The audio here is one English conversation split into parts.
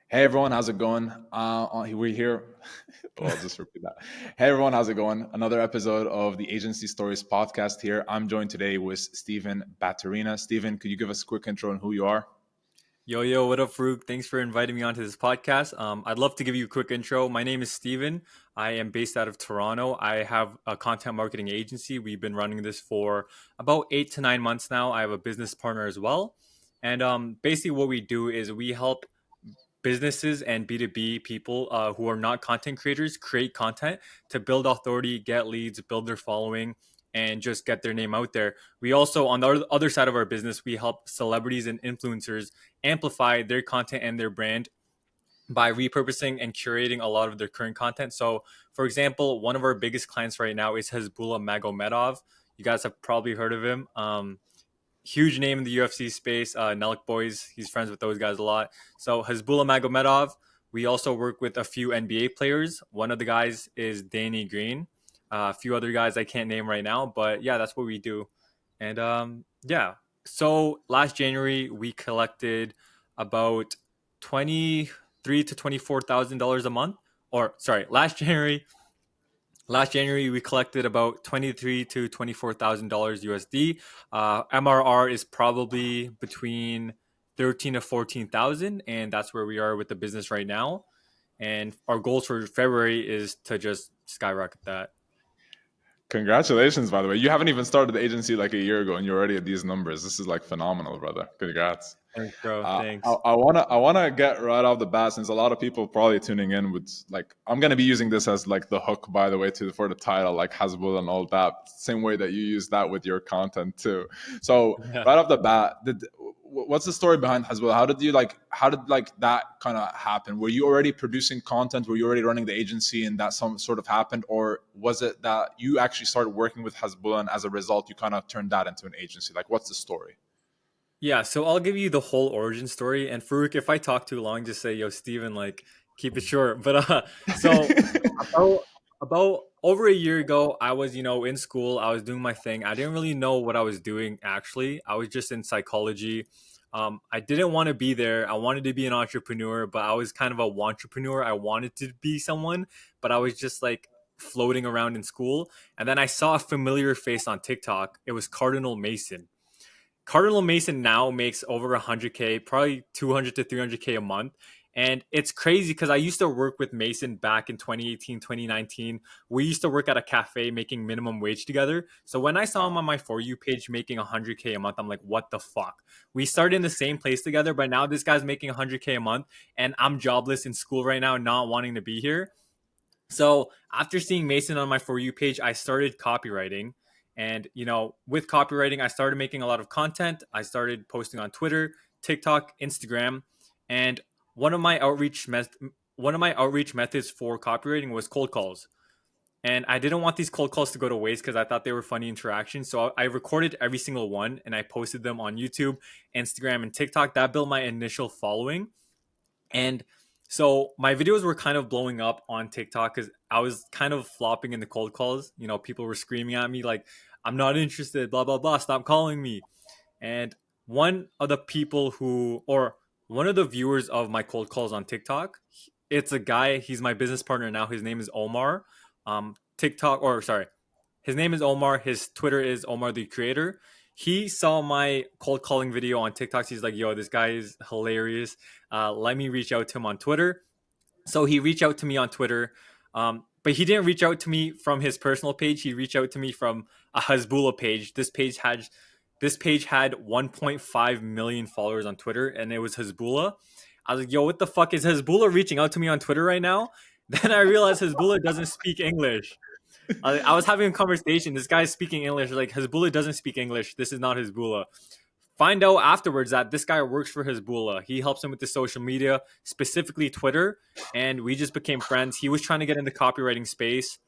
Hey everyone, how's it going? We're here. Well, I'll just repeat that. Hey everyone, how's it going? Another episode of the Agency Stories podcast here. I'm joined today with Steven Baterina. Steven, could you give us a quick intro on who you are? Yo, what up, Farouk? Thanks for inviting me onto this podcast. I'd love to give you a quick intro. My name is Steven. I am based out of Toronto. I have a content marketing agency. We've been running this for about 8 to 9 months now. I have a business partner as well. And basically, what we do is we help businesses and B2B people who are not content creators create content to build authority, get leads, build their following, and just get their name out there. We also, on the other side of our business, we help celebrities and influencers amplify their content and their brand by repurposing and curating a lot of their current content. So, for example, one of our biggest clients right now is Hasbulla Magomedov. You guys have probably heard of him. Huge name in the UFC space. Nelik Boys, he's friends with those guys a lot. So Hasbulla Magomedov. We also work with a few NBA players. One of the guys is Danny Green. A few other guys I can't name right now, but yeah, that's what we do. And yeah, so last January we collected about $23,000 to $24,000 a month. Or sorry, Last January, we collected about $23,000 to $24,000 USD. MRR is probably between 13 to 14,000, and that's where we are with the business right now. And our goals for February is to just skyrocket that. Congratulations, by the way. You haven't even started the agency like a year ago, and you're already at these numbers. This is like phenomenal, brother. Congrats. Thanks, bro. Uh, I, Thanks. I wanna I wanna get right off the bat since a lot of people probably tuning in with like I'm gonna be using this as like the hook by the way to for the title like Hasbulla and all that same way that you use that with your content too. So Yeah. right off the bat, what's the story behind Hasbulla? How did that kind of happen? Were you already producing content? Were you already running the agency and that some sort of happened, or was it that you actually started working with Hasbulla and as a result you kind of turned that into an agency? Like what's the story? Yeah, so I'll give you the whole origin story. And Farouk, if I talk too long, just say, yo, Steven, like, keep it short. But so about about over a year ago, I was, in school. I was doing my thing. I didn't really know what I was doing actually. I was just in psychology. I didn't want to be there. I wanted to be an entrepreneur, but I was kind of a entrepreneur. I wanted to be someone, but I was just like floating around in school. And then I saw a familiar face on TikTok. It was Cardinal Mason. Cardinal Mason now makes over 100K, probably 200 to 300K a month. And it's crazy because I used to work with Mason back in 2018, 2019. We used to work at a cafe making minimum wage together. So when I saw him Wow. on my For You page making 100K a month, I'm like, what the fuck? We started in the same place together, but now this guy's making 100K a month and I'm jobless in school right now, not wanting to be here. So after seeing Mason on my For You page, I started copywriting. And, with copywriting, I started making a lot of content. I started posting on Twitter, TikTok, Instagram. And one of my outreach one of my outreach methods for copywriting was cold calls. And I didn't want these cold calls to go to waste because I thought they were funny interactions. So I recorded every single one and I posted them on YouTube, Instagram, and TikTok. That built my initial following. And so my videos were kind of blowing up on TikTok because I was kind of flopping in the cold calls. People were screaming at me like, I'm not interested, blah, blah, blah, stop calling me. And one of the people one of the viewers of my cold calls on TikTok, it's a guy, he's my business partner now. His name is Omar. TikTok, or sorry, his name is Omar. His Twitter is Omar the Creator. He saw my cold calling video on TikTok. He's like, yo, this guy is hilarious. Let me reach out to him on Twitter. So he reached out to me on Twitter. But he didn't reach out to me from his personal page. He reached out to me from a Hasbulla page. This page had 1.5 million followers on Twitter, and it was Hasbulla. I was like, yo, what the fuck is Hasbulla reaching out to me on Twitter right now? Then I realized Hasbulla doesn't speak English. I was having a conversation. This guy's speaking English. Like, Hasbulla doesn't speak English. This is not Hasbulla. Find out afterwards that this guy works for Hasbulla. He helps him with the social media, specifically Twitter, and we just became friends. He was trying to get in the copywriting space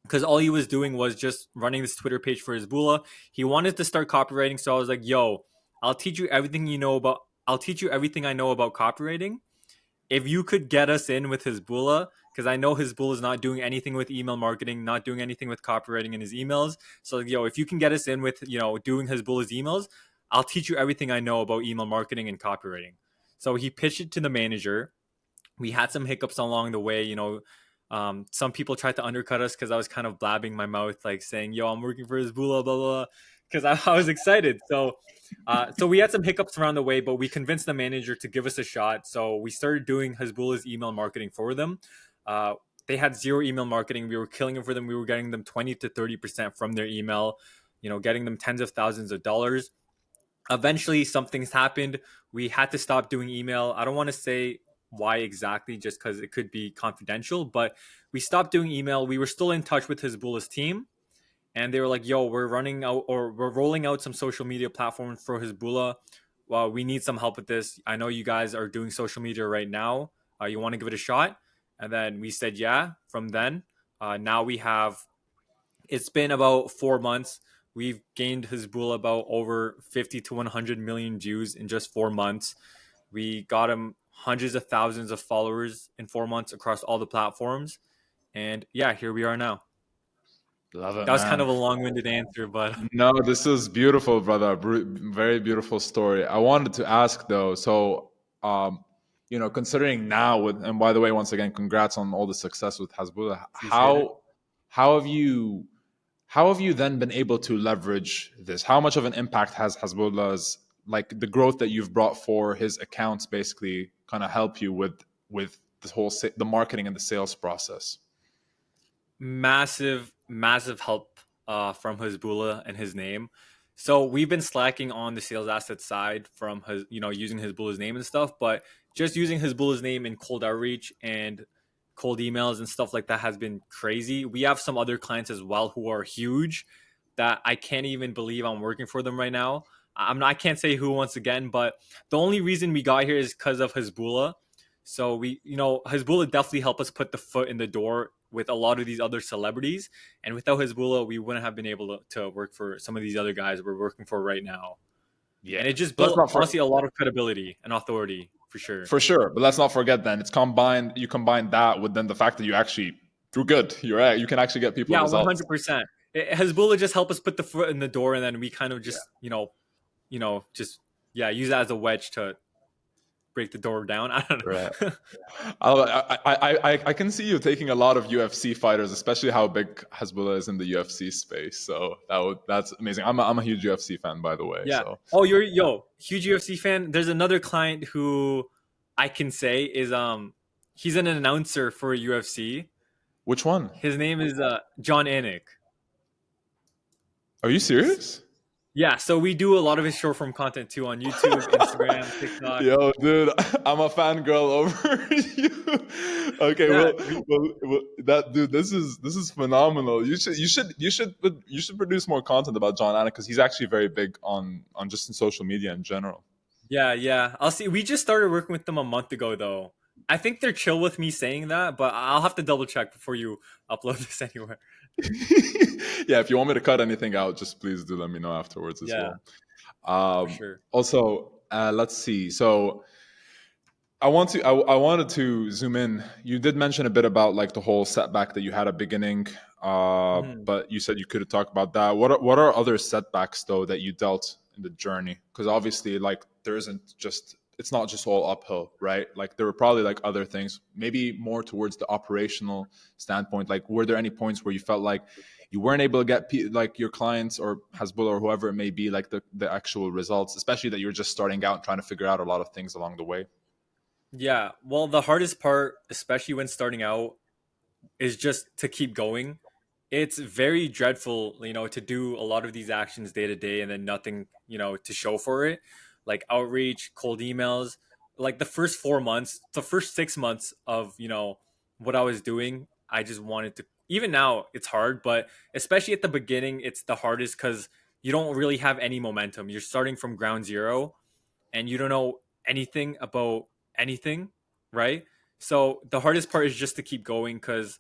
because all he was doing was just running this Twitter page for Hasbulla. He wanted to start copywriting, so I was like, "Yo, I'll teach you everything you know about. I'll teach you everything I know about copywriting. If you could get us in with Hasbulla, because I know Hasbulla is not doing anything with email marketing, not doing anything with copywriting in his emails. So, if you can get us in with, doing Hasbulla's emails, I'll teach you everything I know about email marketing and copywriting." So he pitched it to the manager. We had some hiccups along the way. Some people tried to undercut us because I was kind of blabbing my mouth, like saying, "Yo, I'm working for Hasbulla, blah blah," blah, because I was excited. So we had some hiccups around the way, but we convinced the manager to give us a shot. So we started doing Hasbulla's email marketing for them. Uh, they had zero email marketing. We were killing it for them. We were getting them 20 to 30% from their email. Getting them tens of thousands of dollars. Eventually, some things happened. We had to stop doing email. I don't want to say why exactly, just because it could be confidential, but we stopped doing email. We were still in touch with Hasbulla's team, and they were like, "Yo, we're running out, or we're rolling out some social media platforms for Hasbulla. Well, we need some help with this. I know you guys are doing social media right now. You want to give it a shot?" And then we said, "Yeah." From then, now we have. It's been about 4 months. We've gained Hasbulla about over 50 to 100 million views in just 4 months. We got him hundreds of thousands of followers in 4 months across all the platforms. And yeah, here we are now. Love it, That was kind man. of a long-winded answer, but No, this is beautiful, brother. Very beautiful story. I wanted to ask though, so considering now and by the way, once again, congrats on all the success with Hasbulla. appreciate it. How have you how have you then been able to leverage this? How much of an impact has Hasbullah's like the growth that you've brought for his accounts basically kind of help you with the whole the marketing and the sales process? Massive, massive help from Hasbulla and his name. So we've been slacking on the sales asset side from his, using Hasbulla's name and stuff, but just using Hasbulla's name in cold outreach and cold emails and stuff like that has been crazy. We have some other clients as well who are huge that I can't even believe I'm working for them right now. I can't say who once again, but the only reason we got here is because of Hasbulla. So Hasbulla definitely helped us put the foot in the door with a lot of these other celebrities. And without Hasbulla, we wouldn't have been able to work for some of these other guys we're working for right now. Yeah. And it just Let's built, not honestly, a lot of credibility and authority for sure. For sure, but let's not forget then it's combined. You combine that with then the fact that you actually do good. You're right. You can actually get people Yeah, results. 100%. Hezbollah just helped us put the foot in the door, and then we kind of Yeah, just, just yeah, use that as a wedge to break the door down. I don't right. know. I can see you taking a lot of UFC fighters, especially how big Hezbollah is in the UFC space. So that's amazing. I'm a huge UFC fan, by the way. Yeah. So Oh, huge UFC fan. There's another client who I can say is he's an announcer for UFC. which one? His name is John Anik. Are you serious? Yeah, so we do a lot of his short form content too on YouTube, Instagram, TikTok. Yo, dude, I'm a fangirl over you. Okay, Yeah, that dude, this is phenomenal. You should produce more content about John Anna because he's actually very big on just in social media in general. yeah. I'll see. We just started working with them a month ago though. I think they're chill with me saying that, but I'll have to double check before you upload this anywhere. Yeah, if you want me to cut anything out, just please do let me know afterwards as Yeah, well. for sure. Also, let's see. So I wanted to zoom in. You did mention a bit about like the whole setback that you had at beginning, Mhm. but you said you could talk about that. What are other setbacks though that you dealt in the journey? Because obviously, like there isn't just it's not just all uphill, right? Like there were probably like other things, maybe more towards the operational standpoint. Like, were there any points where you felt like you weren't able to get like your clients or Hasbulla or whoever it may be, like the actual results, especially that you're just starting out and trying to figure out a lot of things along the way? Yeah. Well, the hardest part, especially when starting out, is just to keep going. It's very dreadful, to do a lot of these actions day to day and then nothing, to show for it. Like outreach, cold emails. Like the first 4 months, the first 6 months of, what I was doing, I just wanted to, even now it's hard, but especially at the beginning, it's the hardest because you don't really have any momentum. You're starting from ground zero and you don't know anything about anything, right? So the hardest part is just to keep going because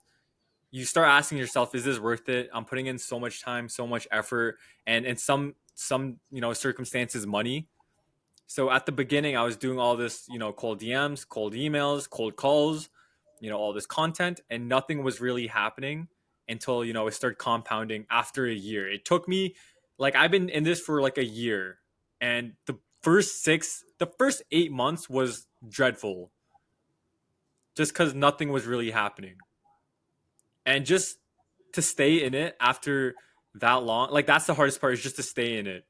you start asking yourself, is this worth it? I'm putting in so much time, so much effort, and in some circumstances, money. So at the beginning, I was doing all this, cold DMs, cold emails, cold calls, all this content, and nothing was really happening until it started compounding after a year. It took me like I've been in this for like a year, and the first 8 months was dreadful. just because nothing was really happening. And just to stay in it after that long, like that's the hardest part, is just to stay in it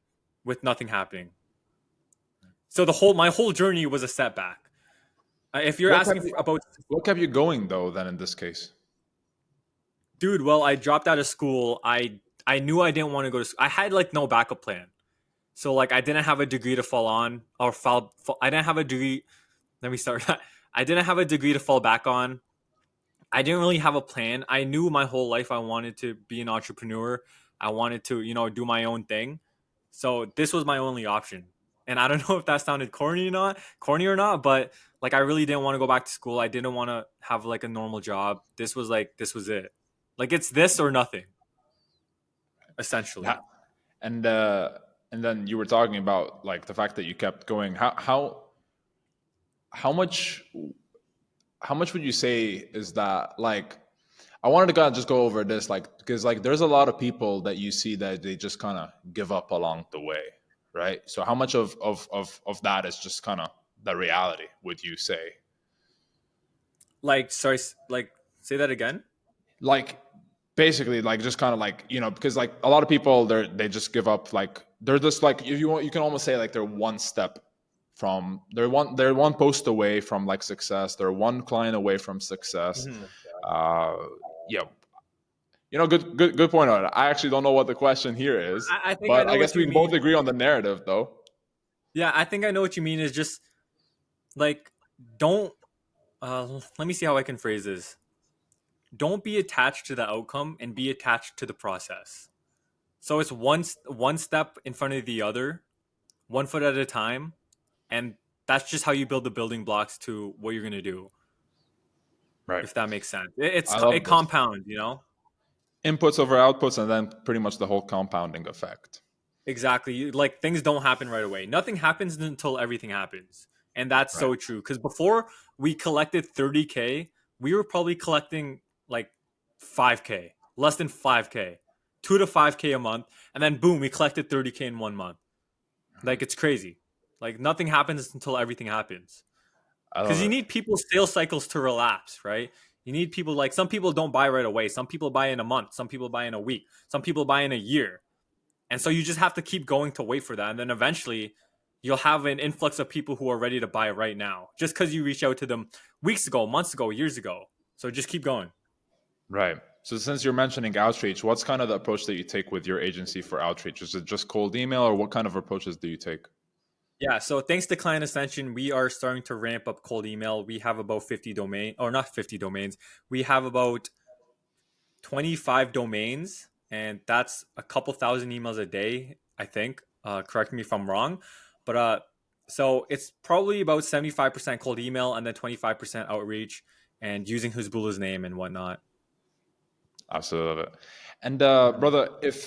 with nothing happening. So my whole journey was a setback. If you're What kept asking you, about, what kept you going though? Then in this case, dude, well, I dropped out of school. I knew I didn't want to go to school. I had like no backup plan. So like I didn't have a degree to fall on or I didn't have a degree. Let me start. I didn't have a degree to fall back on. I didn't really have a plan. I knew my whole life I wanted to be an entrepreneur. I wanted to, do my own thing. So this was my only option. And I don't know if that sounded corny or not, but like I really didn't want to go back to school. I didn't want to have like a normal job. This was it. Like it's this or nothing, yeah. essentially. And uh, and then you were talking about like the fact that you kept going. How much would you say is that like? I wanted to kind of just go over this, like, because like there's a lot of people that you see that they just kind of give up along the way, right? So how much of that is just kind of the reality, would you say? Like sorry, like say that again. Like basically like just kind of like, because like a lot of people they just give up, like they're just like, if you want, you can almost say like they're one step from, they're one post away from like success, they're one client away from success. Mhm. uh yeah. Good point on it. I actually don't know what the question here is, I think I but know I guess what we you can both mean. agree on the narrative though. Yeah, I think I know what you mean. Is just like don't. Let me see how I can phrase this. Don't be attached to the outcome and be attached to the process. So it's one step in front of the other, one foot at a time, and that's just how you build the building blocks to what you're gonna do. Right. If that makes sense, I it love this. compounds. You know. Inputs over outputs, and then pretty much the whole compounding effect. Exactly. Like things don't happen right away. Nothing happens until everything happens. And that's Right. so true. Because before we collected 30K, we were probably collecting like 5K, less than 5K, 2 to 5K a month. And then boom, we collected 30K in 1 month. Like it's crazy. Like nothing happens until everything happens. I Because love you it. need people's sales cycles to relapse, right? You need people, like some people don't buy right away. Some people buy in a month. Some people buy in a week. Some people buy in a year. And so you just have to keep going to wait for that. And then eventually you'll have an influx of people who are ready to buy right now just because you reach out to them weeks ago, months ago, years ago. So just keep going. Right. So since you're mentioning outreach, what's kind of the approach that you take with your agency for outreach? Is it just cold email, or what kind of approaches do you take? Yeah. So thanks to Client Ascension, we are starting to ramp up cold email. We have about 50 domain or not 50 domains. We have about 25 domains, and that's a couple thousand emails a day, I think. Correct me if I'm wrong. But so it's probably about 75% cold email and then 25% outreach and using Hasbulla's name and whatnot. Absolutely love it. And Mhm. brother, if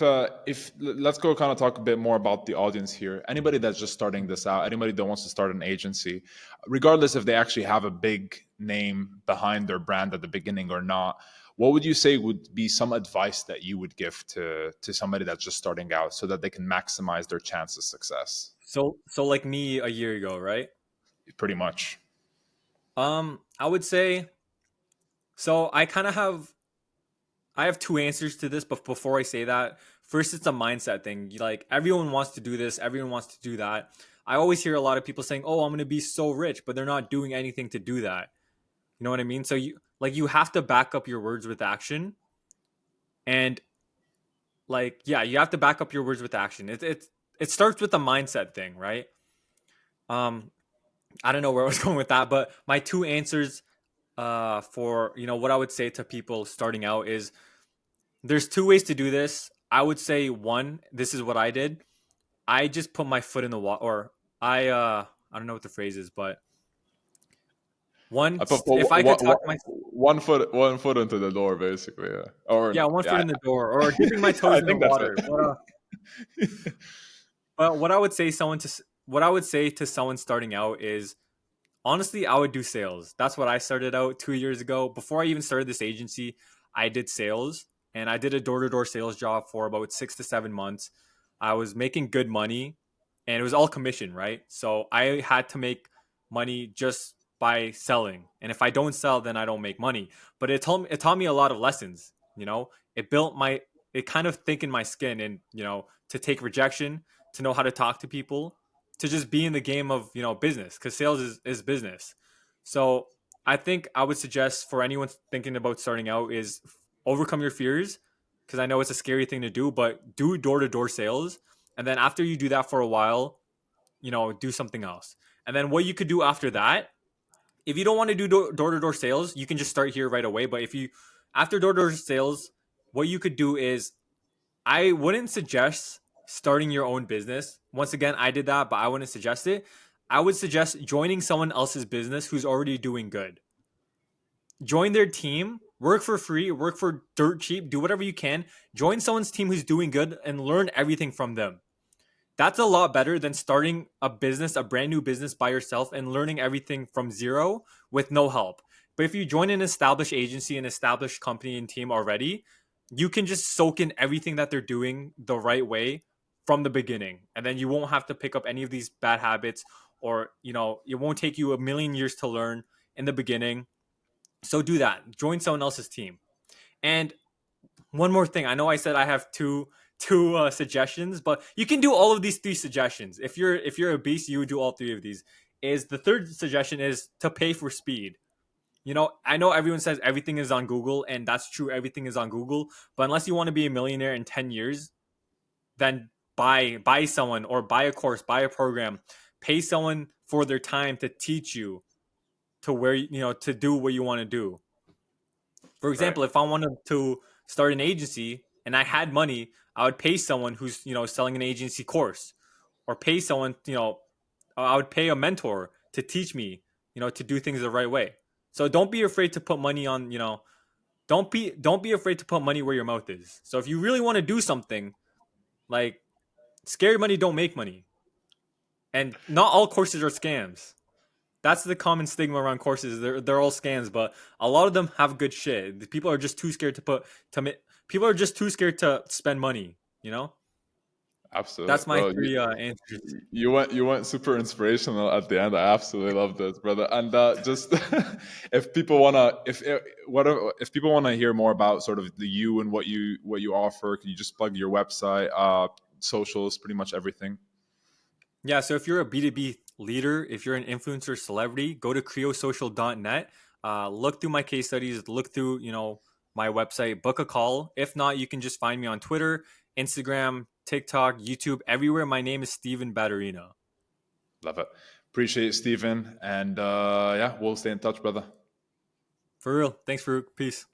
let's go kind of talk a bit more about the audience here. Anybody that's just starting this out, anybody that wants to start an agency, regardless if they actually have a big name behind their brand at the beginning or not, what would you say would be some advice that you would give to somebody that's just starting out so that they can maximize their chance of success? So like me a year ago, right? Pretty much. I would say so. I have two answers to this, but before I say that, first it's a mindset thing. Like everyone wants to do this, everyone wants to do that. I always hear a lot of people saying, "Oh, I'm going to be so rich," but they're not doing anything to do that. You know what I mean? So you have to back up your words with action, and like yeah, you have to back up your words with action. It starts with the mindset thing, right? Um, I don't know where I was going with that, but my two answers for what I would say to people starting out is there's two ways to do this. I would say one, this is what I did. I just put my foot in the water, or I don't know what the phrase is, but I put if I could talk my one foot into the door, basically. Yeah. Or yeah, no, one foot yeah, in the door, or dipping my I toes in the think that's water. it. But what I would say to someone starting out is honestly, I would do sales. That's what I started out 2 years ago. Before I even started this agency, I did sales, and I did a door to door sales job for about 6 to 7 months. I was making good money, and it was all commission, right? So I had to make money just by selling. And if I don't sell, then I don't make money. But it taught me a lot of lessons. It built my it kind of thick in my skin, and to take rejection, to know how to talk to people, to just be in the game of business, because sales is business. So I think I would suggest for anyone thinking about starting out is overcome your fears, because I know it's a scary thing to do, but do door to door sales. And then after you do that for a while, do something else. And then what you could do after that, if you don't want to do door to door sales, you can just start here right away. But if you, after door to door sales, what you could do is, I wouldn't suggest starting your own business. Once again, I did that, but I wouldn't suggest it. I would suggest joining someone else's business who's already doing good. Join their team, work for free, work for dirt cheap, do whatever you can. Join someone's team who's doing good and learn everything from them. That's a lot better than starting a business, a brand new business by yourself and learning everything from zero with no help. But if you join an established agency, an established company and team already, you can just soak in everything that they're doing the right way from the beginning. And then you won't have to pick up any of these bad habits, or, it won't take you a million years to learn in the beginning. So do that. Join someone else's team. And one more thing. I know I said I have two suggestions, but you can do all of these three suggestions. If you're a beast, you would do all three of these. Is the third suggestion is to pay for speed. I know everyone says everything is on Google, and that's true. Everything is on Google, but unless you want to be a millionaire in 10 years, then buy someone, or buy a course, buy a program, pay someone for their time to teach you to where to do what you want to do. For Right. example, if I wanted to start an agency and I had money, I would pay someone who's selling an agency course, or pay someone I would pay a mentor to teach me to do things the right way. So don't be afraid to put money on don't be afraid to put money where your mouth is. So if you really want to do something, like, scary money don't make money, and not all courses are scams. That's the common stigma around courses. They're all scams, but a lot of them have good shit. People are just too scared people are just too scared to spend money. Absolutely, That's my bro. three answers. You went super inspirational at the end. I absolutely love this, brother. And just if people wanna if people wanna hear more about sort of the you and what you offer, can you just plug your website, socials, pretty much everything? Yeah, so if you're a B2B leader, if you're an influencer celebrity, go to creosocial.net. Look through my case studies, look through, my website, book a call. If not, you can just find me on Twitter, Instagram, TikTok, YouTube, everywhere. My name is Steven Baterina. Love it. Appreciate it, Stephen. And yeah, we'll stay in touch, brother. For real. Thanks, Farouk. Peace.